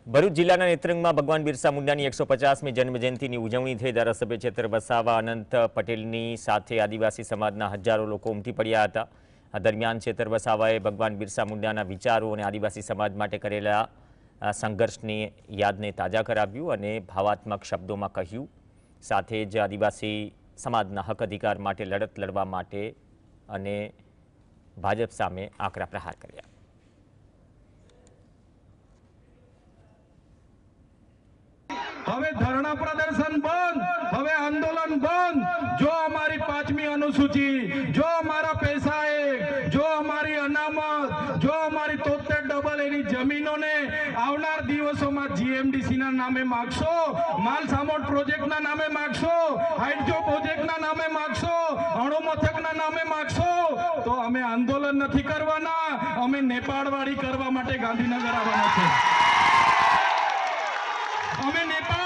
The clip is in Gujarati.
ભરૂચ જિલ્લાના નેત્રંગમાં ભગવાન બિરસા મુંડાની 150મી જન્મજયંતિની ઉજવણી થઈ। ધારાસભ્ય ચેતર વસાવા અનંત પટેલની સાથે આદિવાસી સમાજના હજારો લોકો ઉમટી પડ્યા હતા। આ દરમિયાન ચેતર વસાવાએ ભગવાન બિરસા મુંડાના વિચારો અને આદિવાસી સમાજ માટે કરેલા સંઘર્ષની યાદને તાજા કરાવ્યું અને ભાવાત્મક શબ્દોમાં કહ્યું। સાથે જ આદિવાસી સમાજના હક અધિકાર માટે લડત લડવા માટે અને ભાજપ સામે આકરા પ્રહાર કર્યા। હવે धरना प्रदर्शन बंद, હવે आंदोलन बंद। जो हमारी 5वीं अनुसूची, जो हमारा पैसा है, जो हमारी अनामत, जो हमारी 73 एनी जमीनों ने आवनार दिवसों में जीएमडीसी ना नामे मागशो, मालसामोट प्रोजेक्ट ना नामे मागशो, हाइड्रो प्रोजेक्ट ना नामे मागशो, अणु मथक ना नामे मागशो, तो हमें आंदोलन नहीं करवाना, हमें नेपाळवाड़ी करवा माटे गांधीनगर आववाना छे। हमें नेपाळ